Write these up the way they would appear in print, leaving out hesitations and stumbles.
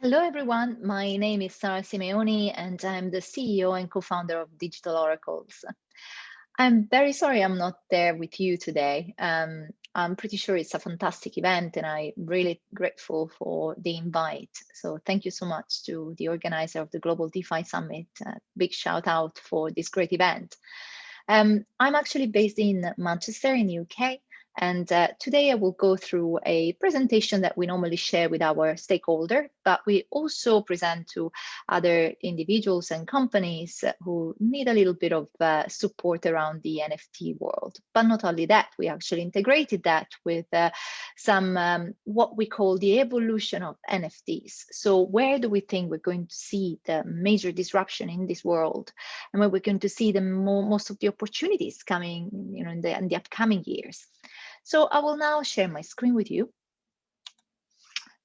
Hello, everyone. My name is Sara Simeone, and I'm the CEO and co-founder of Digital Oracles. I'm very sorry I'm not there with you today. I'm pretty sure it's a fantastic event, and I'm really grateful for the invite. So thank you so much to the organizer of the Global DeFi Summit. Big shout out for this great event. I'm actually based in Manchester in the UK. And today I will go through a presentation that we normally share with our stakeholder, but we also present to other individuals and companies who need a little bit of support around the NFT world. But not only that, we actually integrated that with some what we call the evolution of NFTs. So where do we think we're going to see the major disruption in this world, and where we're going to see most of the opportunities coming, in the upcoming years? So I will now share my screen with you.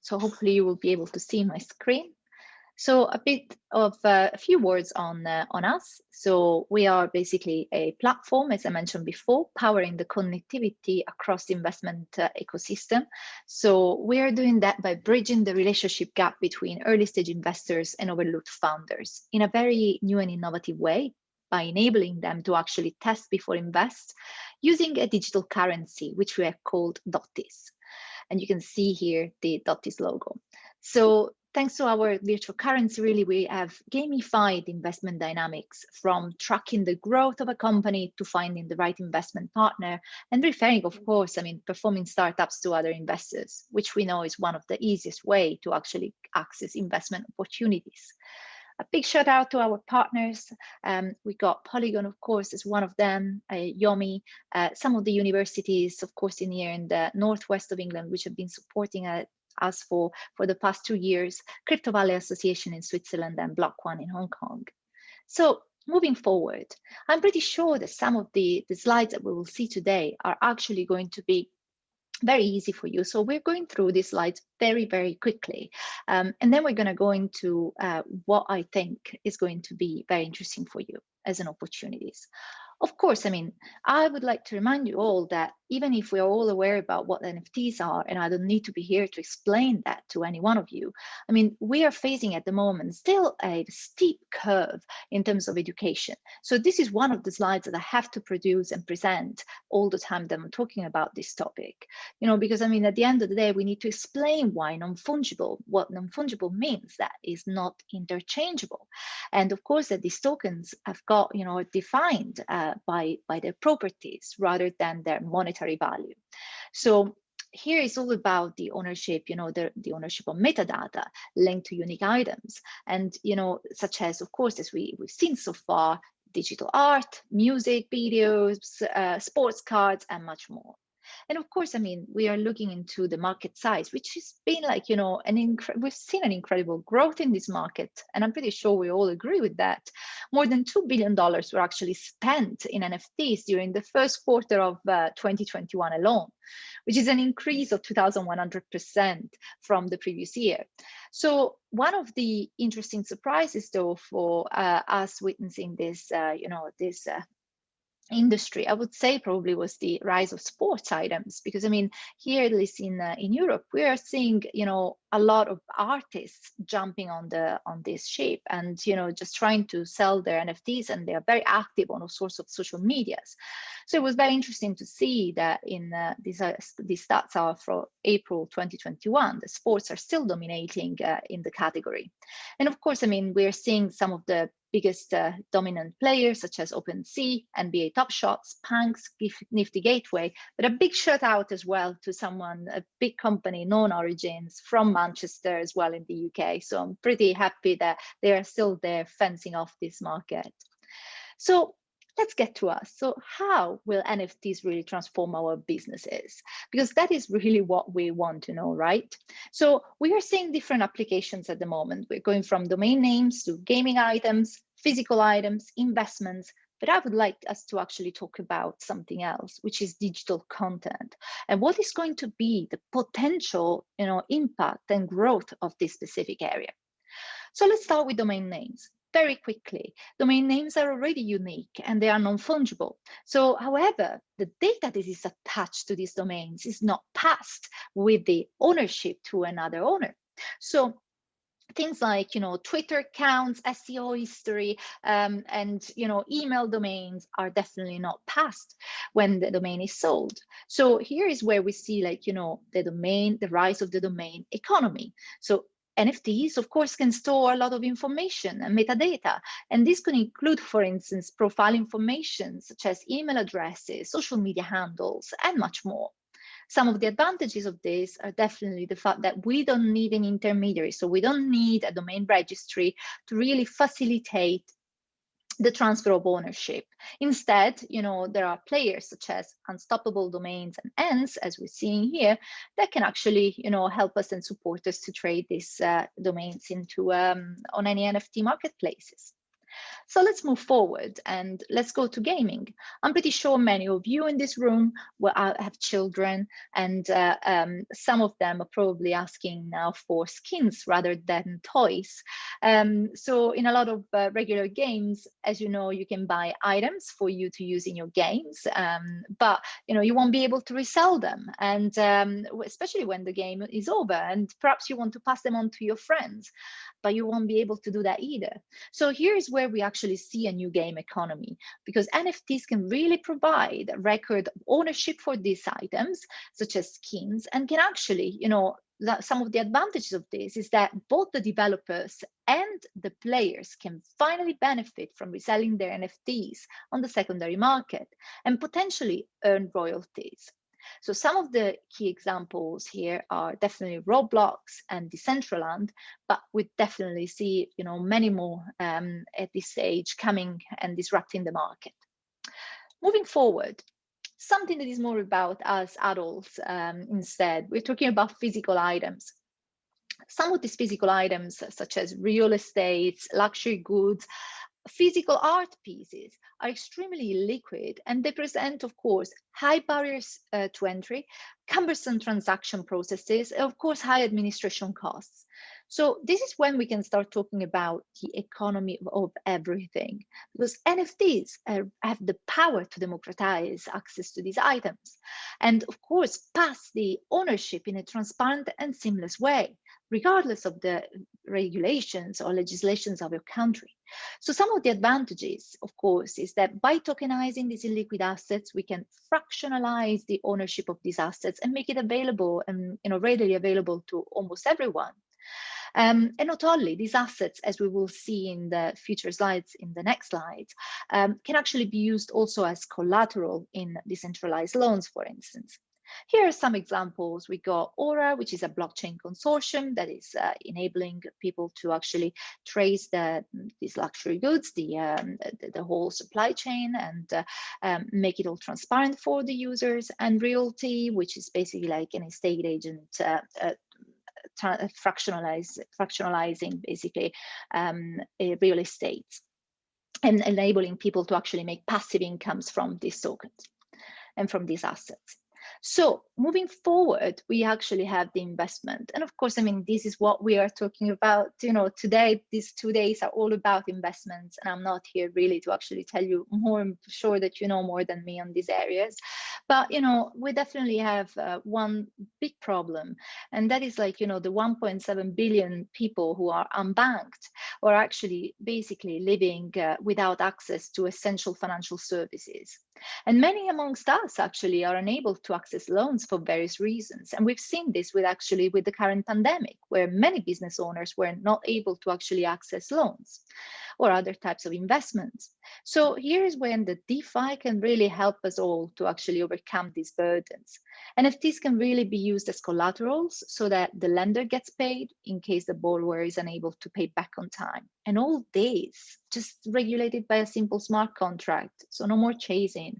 So hopefully you will be able to see my screen. So a bit of a few words on us. So we are basically a platform, as I mentioned before, powering the connectivity across the investment ecosystem. So we are doing that by bridging the relationship gap between early stage investors and overlooked founders in a very new and innovative way, by enabling them to actually test before invest using a digital currency, which we have called Dotis. And you can see here the Dotis logo. So thanks to our virtual currency, really, we have gamified investment dynamics, from tracking the growth of a company to finding the right investment partner, and referring, of course, performing startups to other investors, which we know is one of the easiest way to actually access investment opportunities. A big shout out to our partners. We got Polygon, of course, as one of them, Yomi, some of the universities, of course, in the northwest of England, which have been supporting us for the past 2 years, Crypto Valley Association in Switzerland, and Block One in Hong Kong. So moving forward, I'm pretty sure that some of the slides that we will see today are actually going to be very easy for you. So we're going through these slides very, very quickly. And then we're going to go into what I think is going to be very interesting for you as an opportunities. Of course, I would like to remind you all that even if we are all aware about what NFTs are, and I don't need to be here to explain that to any one of you, we are facing at the moment still a steep curve in terms of education. So this is one of the slides that I have to produce and present all the time that I'm talking about this topic. Because at the end of the day, we need to explain why non-fungible, what non-fungible means, that is not interchangeable. And of course that these tokens have got, defined by their properties rather than their monetary value. So here is all about the ownership, the ownership of metadata linked to unique items, and such as, of course, as we've seen so far, digital art, music, videos, sports cards, and much more. And of course, we are looking into the market size, which has been like, we've seen an incredible growth in this market. And I'm pretty sure we all agree with that. More than $2 billion were actually spent in NFTs during the first quarter of 2021 alone, which is an increase of 2,100% from the previous year. So one of the interesting surprises, though, for us witnessing this, this industry, I would say, probably was the rise of sports items, because here, at least in Europe, we are seeing a lot of artists jumping on this ship and just trying to sell their NFTs, and they are very active on all sorts of social medias. So it was very interesting to see that in these stats are for April 2021, the sports are still dominating in the category. And of course, we are seeing some of the biggest dominant players such as OpenSea, NBA Top Shots, Punks, Nifty Gateway, but a big shout out as well to a big company, Known Origins, from Manchester as well in the UK. So I'm pretty happy that they are still there fencing off this market. So let's get to us. So how will NFTs really transform our businesses? Because that is really what we want to know, right? So we are seeing different applications at the moment. We're going from domain names to gaming items, physical items, investments. But I would like us to actually talk about something else, which is digital content, and what is going to be the potential, impact and growth of this specific area. So let's start with domain names. Very quickly, domain names are already unique and they are non-fungible. So, however, the data that is attached to these domains is not passed with the ownership to another owner. So Things like, Twitter accounts, SEO history, and, email domains are definitely not passed when the domain is sold. So here is where we see, like, the rise of the domain economy. So NFTs, of course, can store a lot of information and metadata. And this could include, for instance, profile information such as email addresses, social media handles, and much more. Some of the advantages of this are definitely the fact that we don't need an intermediary. So we don't need a domain registry to really facilitate the transfer of ownership. Instead, there are players such as Unstoppable Domains and Ends, as we're seeing here, that can actually, help us and support us to trade these domains into on any NFT marketplaces. So let's move forward and let's go to gaming. I'm pretty sure many of you in this room will have children, and some of them are probably asking now for skins rather than toys. So in a lot of regular games, as you know, you can buy items for you to use in your games, but you won't be able to resell them, and especially when the game is over, and perhaps you want to pass them on to your friends, but you won't be able to do that either. So here's where we actually see a new game economy, because NFTs can really provide a record of ownership for these items, such as skins, and can actually, some of the advantages of this is that both the developers and the players can finally benefit from reselling their NFTs on the secondary market and potentially earn royalties. So some of the key examples here are definitely Roblox and Decentraland, but we definitely see, many more at this stage coming and disrupting the market. Moving forward, something that is more about us adults instead, we're talking about physical items. Some of these physical items, such as real estate, luxury goods, physical art pieces, are extremely liquid, and they present, of course, high barriers to entry, cumbersome transaction processes, and of course, high administration costs. So this is when we can start talking about the economy of everything, because NFTs have the power to democratize access to these items, and of course, pass the ownership in a transparent and seamless way, regardless of the regulations or legislations of your country. So some of the advantages, of course, is that by tokenizing these illiquid assets, we can fractionalize the ownership of these assets and make it available and readily available to almost everyone. And not only these assets, as we will see in the future slides, in the next slides, can actually be used also as collateral in decentralized loans, for instance. Here are some examples. We got Aura, which is a blockchain consortium that is enabling people to actually trace these luxury goods, the whole supply chain, and make it all transparent for the users. And Realty, which is basically like an estate agent fractionalizing basically real estate and enabling people to actually make passive incomes from these tokens and from these assets. So moving forward, we actually have the investment. And of course, this is what we are talking about, today. These 2 days are all about investments. And I'm not here really to actually tell you more. I'm sure that you know more than me on these areas. But, we definitely have one big problem. And that is like, the 1.7 billion people who are unbanked or actually basically living without access to essential financial services. And many amongst us actually are unable to access loans for various reasons. And we've seen this with the current pandemic, where many business owners were not able to actually access loans or other types of investments. So here is when the DeFi can really help us all to actually overcome these burdens. NFTs can really be used as collaterals so that the lender gets paid in case the borrower is unable to pay back on time. And all this just regulated by a simple smart contract, so no more chasing.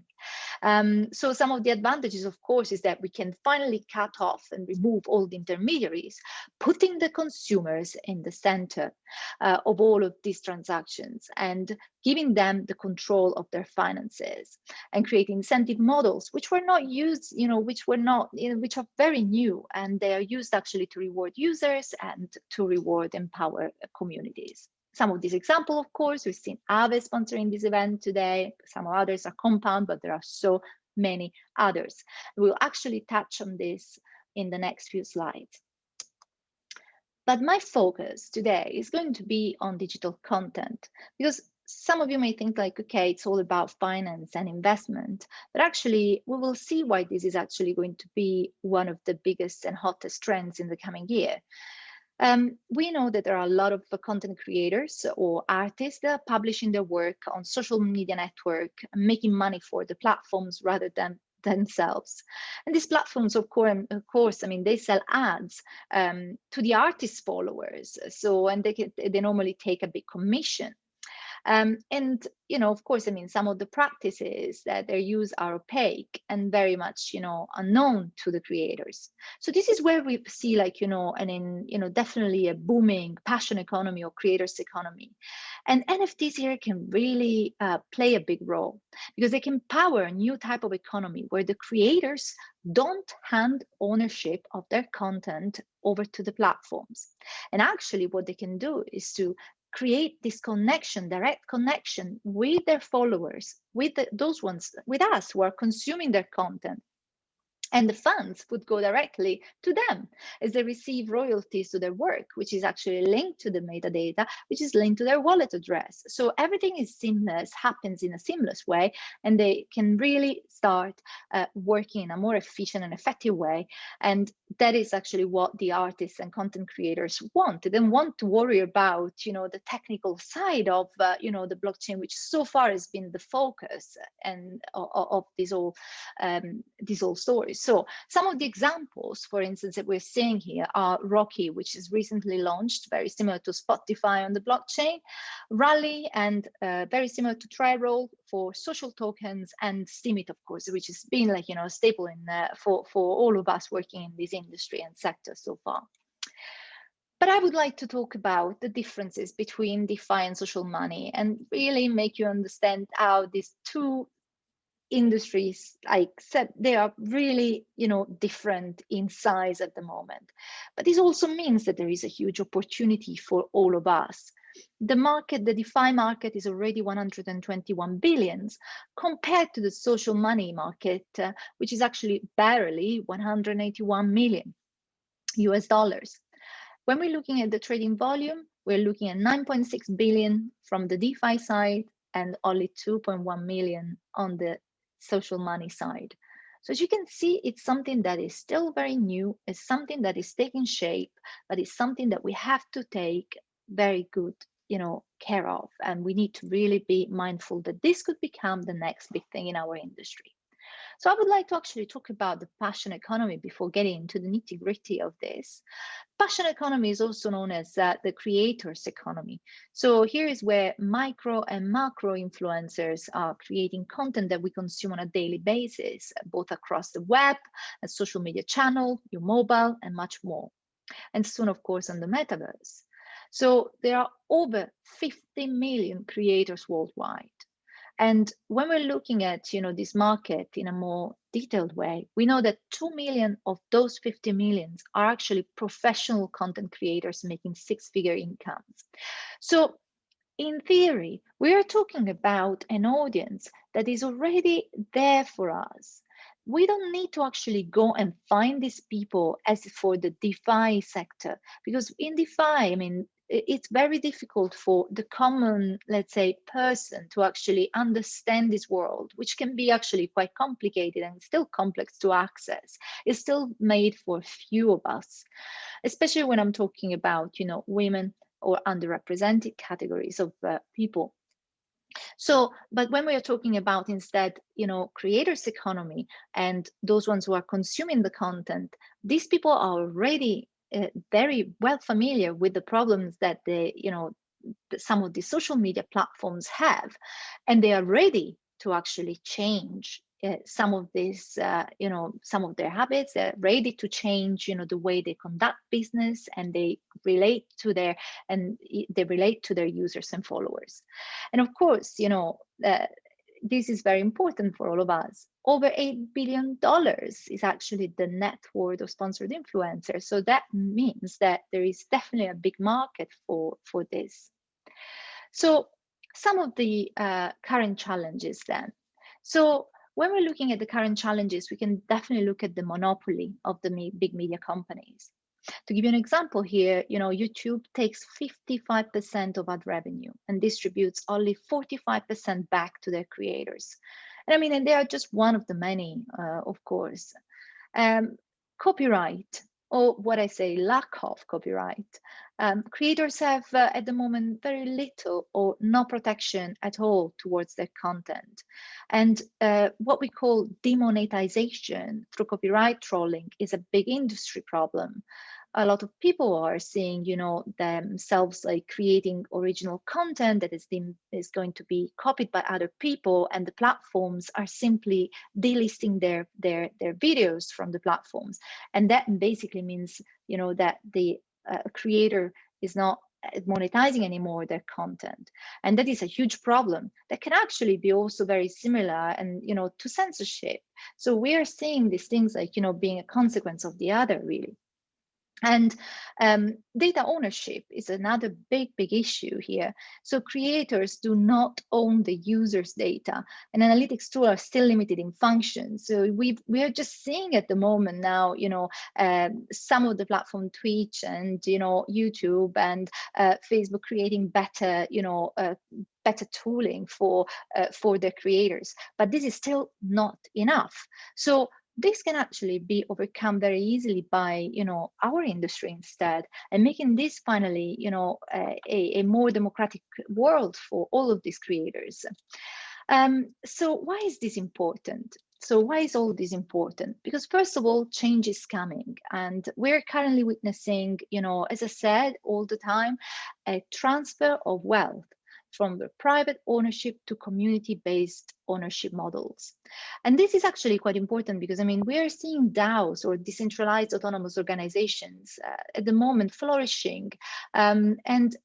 So some of the advantages, of course, is that we can finally cut off and remove all the intermediaries, putting the consumers in the center of all of these transactions and giving them the control of their finances and creating incentive models, which were not used, which are very new, and they are used actually to reward users and to reward empower communities. Some of these examples, of course, we've seen Aave sponsoring this event today. Some others are Compound, but there are so many others. We'll actually touch on this in the next few slides. But my focus today is going to be on digital content, because some of you may think like, okay, it's all about finance and investment, but actually we will see why this is actually going to be one of the biggest and hottest trends in the coming year. We know that there are a lot of content creators or artists that are publishing their work on social media network, making money for the platforms rather than themselves. And these platforms, of course, I mean, they sell ads to the artist followers. So, and they normally take a big commission. And, of course, I mean, some of the practices that they use are opaque and very much, unknown to the creators. So this is where we see like, definitely a booming passion economy or creators economy. And NFTs here can really play a big role, because they can power a new type of economy where the creators don't hand ownership of their content over to the platforms. And actually what they can do is to create this connection, direct connection with their followers, with those ones, with us who are consuming their content. And the funds would go directly to them as they receive royalties to their work, which is actually linked to the metadata, which is linked to their wallet address. So everything is seamless, happens in a seamless way, and they can really start working in a more efficient and effective way. And that is actually what the artists and content creators want. They don't want to worry about, the technical side of, the blockchain, which so far has been the focus and of these all stories. So some of the examples, for instance, that we're seeing here are Rocky, which is recently launched, very similar to Spotify on the blockchain, Rally, and very similar to Tri-Roll for social tokens, and Steemit, of course, which has been like, a staple in for all of us working in this industry and sector so far. But I would like to talk about the differences between DeFi and social money and really make you understand how these two industries, like said, they are really, different in size at the moment. But this also means that there is a huge opportunity for all of us. The market, the DeFi market, is already 121 billions compared to the social money market, which is actually barely 181 million US dollars. When we're looking at the trading volume, we're looking at 9.6 billion from the DeFi side and only 2.1 million on the social money side. So as you can see, it's something that is still very new, it's something that is taking shape, but it's something that we have to take very good, care of. And we need to really be mindful that this could become the next big thing in our industry. So I would like to actually talk about the passion economy before getting into the nitty-gritty of this. Passion economy is also known as the creators economy. So here is where micro and macro influencers are creating content that we consume on a daily basis, both across the web, a social media channel, your mobile, and much more. And soon, of course, on the metaverse. So there are over 50 million creators worldwide. And when we're looking at, this market in a more detailed way, we know that 2 million of those 50 millions are actually professional content creators making six-figure incomes. So in theory, we are talking about an audience that is already there for us. We don't need to actually go and find these people as for the DeFi sector, because in DeFi, I mean, it's very difficult for the common, let's say, person to actually understand this world, which can be actually quite complicated and still complex to access. It's still made for few of us, especially when I'm talking about, women or underrepresented categories of people. So, but when we are talking about instead, creators economy and those ones who are consuming the content, these people are already very well familiar with the problems that some of the social media platforms have, and they are ready to actually change some of this, some of their habits. They're ready to change, the way they conduct business, and they relate to their users and followers. And of course, this is very important for all of us. Over $8 billion is actually the net worth of sponsored influencers. So that means that there is definitely a big market for this. So some of the current challenges then. So when we're looking at the current challenges, we can definitely look at the monopoly of the big media companies. To give you an example here, YouTube takes 55% of ad revenue and distributes only 45% back to their creators. And they are just one of the many, of course. Copyright, or what I say, lack of copyright. Creators have at the moment very little or no protection at all towards their content. And what we call demonetization through copyright trolling is a big industry problem. A lot of people are seeing, themselves like creating original content that is going to be copied by other people, and the platforms are simply delisting their videos from the platforms, and that basically means, that the creator is not monetizing anymore their content, and that is a huge problem that can actually be also very similar and to censorship. So we are seeing these things like being a consequence of the other, really. And data ownership is another big issue here. So creators do not own the user's data, and analytics tools are still limited in function. So we are just seeing at the moment now, some of the platform Twitch and YouTube and Facebook creating better, better tooling for their creators, but this is still not enough. So this can actually be overcome very easily by our industry instead, and making this finally a more democratic world for all of these creators. So why is this important? So why is all this important? Because first of all, change is coming, and we're currently witnessing, as I said all the time, a transfer of wealth from the private ownership to community-based ownership models. And this is actually quite important because, we are seeing DAOs, or decentralized autonomous organizations, at the moment flourishing. And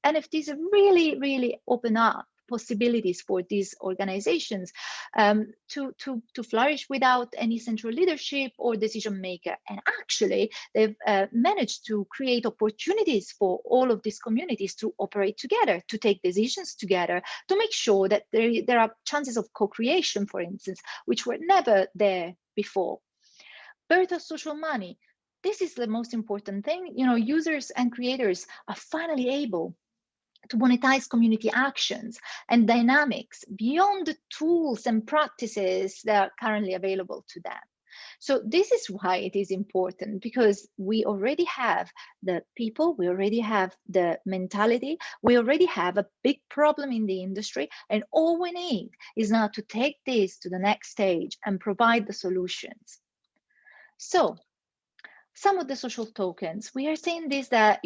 NFTs really, really open up possibilities for these organizations to flourish without any central leadership or decision maker. And actually, they've managed to create opportunities for all of these communities to operate together, to take decisions together, to make sure that there are chances of co-creation, for instance, which were never there before. Birth of social money. This is the most important thing. Users and creators are finally able to monetize community actions and dynamics beyond the tools and practices that are currently available to them. So this is why it is important, because we already have the people, we already have the mentality, we already have a big problem in the industry, and all we need is now to take this to the next stage and provide the solutions. So some of the social tokens, we are saying this, that,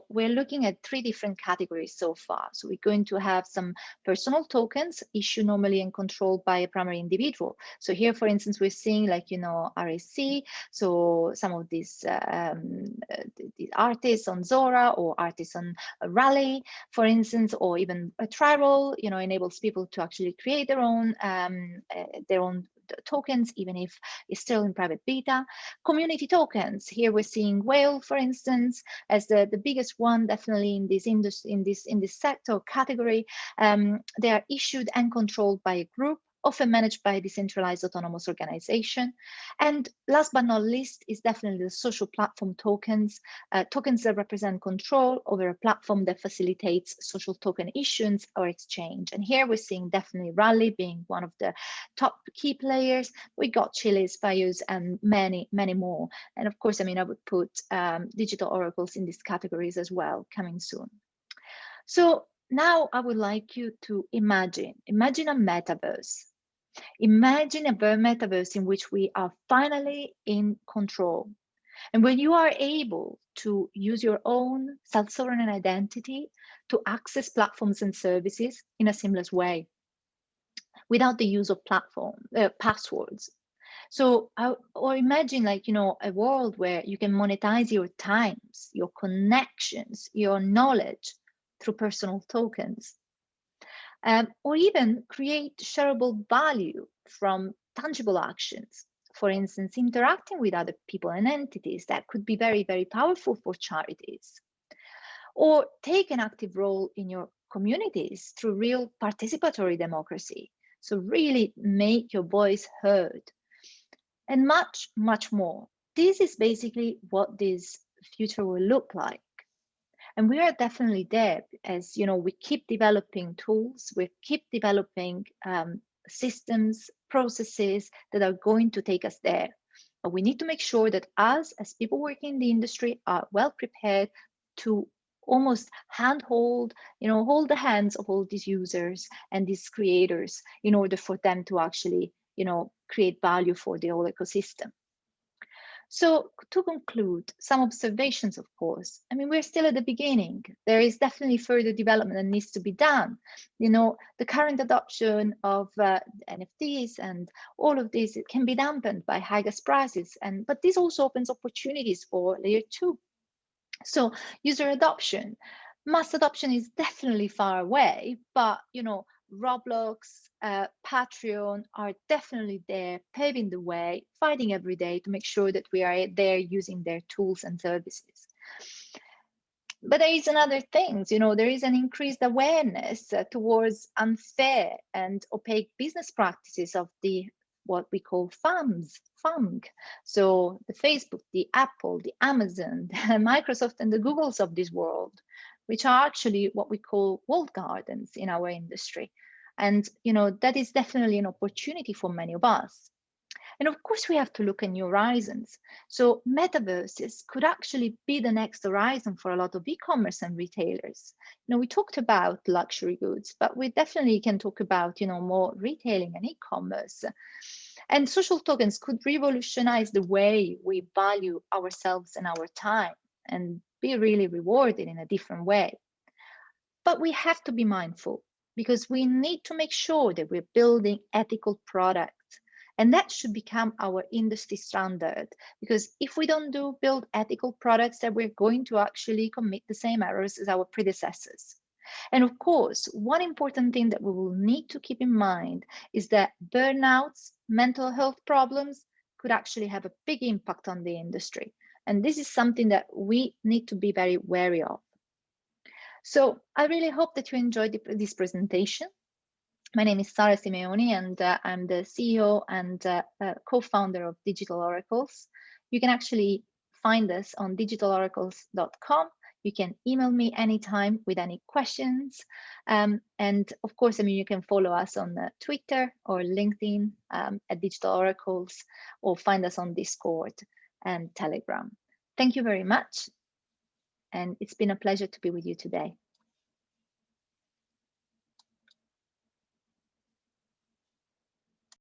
we're looking at 3 different categories so far. So we're going to have some personal tokens issued normally and controlled by a primary individual. So here, for instance, we're seeing like, RAC. So some of these the artists on Zora or artists on Rally, for instance, or even a Triroll, enables people to actually create their own tokens, even if it's still in private beta. Community tokens, here we're seeing Whale, for instance, as the biggest one, definitely in this industry, in this sector category. They are issued and controlled by a group, often managed by a decentralized autonomous organization. And last but not least is definitely the social platform tokens, tokens that represent control over a platform that facilitates social token issuance or exchange. And here we're seeing definitely Rally being one of the top key players. We got Chili's, Bayous, and many, many more. And of course, I would put digital oracles in these categories as well, coming soon. So now I would like you to imagine a metaverse. Imagine a metaverse in which we are finally in control. And when you are able to use your own self-sovereign identity to access platforms and services in a seamless way, without the use of passwords. So, or imagine a world where you can monetize your times, your connections, your knowledge through personal tokens. Or even create shareable value from tangible actions. For instance, interacting with other people and entities that could be very, very powerful for charities. Or take an active role in your communities through real participatory democracy. So really make your voice heard. And much, much more. This is basically what this future will look like. And we are definitely there, as we keep developing tools, we keep developing systems, processes that are going to take us there. But we need to make sure that us, as people working in the industry, are well prepared to almost hold the hands of all these users and these creators in order for them to actually, create value for the whole ecosystem. So to conclude, some observations, of course. I mean, we're still at the beginning. There is definitely further development that needs to be done. The current adoption of NFTs and all of this, it can be dampened by high gas prices. But this also opens opportunities for layer 2. So user adoption, mass adoption is definitely far away, but Roblox, Patreon are definitely there, paving the way, fighting every day to make sure that we are there using their tools and services. But there is another thing, there is an increased awareness towards unfair and opaque business practices of what we call FANG. So the Facebook, the Apple, the Amazon, the Microsoft, and the Googles of this world, which are actually what we call walled gardens in our industry. And that is definitely an opportunity for many of us. And of course, we have to look at new horizons. So metaverses could actually be the next horizon for a lot of e-commerce and retailers. We talked about luxury goods, but we definitely can talk about, more retailing and e-commerce. And social tokens could revolutionize the way we value ourselves and our time and be really rewarded in a different way. But we have to be mindful because we need to make sure that we're building ethical products. And that should become our industry standard, because if we don't build ethical products, then we're going to actually commit the same errors as our predecessors. And of course, one important thing that we will need to keep in mind is that burnouts, mental health problems could actually have a big impact on the industry. And this is something that we need to be very wary of. So I really hope that you enjoyed this presentation. My name is Sara Simeone, and I'm the CEO and co-founder of Digital Oracles. You can actually find us on digitaloracles.com. You can email me anytime with any questions. And of course, you can follow us on Twitter or LinkedIn at Digital Oracles, or find us on Discord and Telegram. Thank you very much. And it's been a pleasure to be with you today.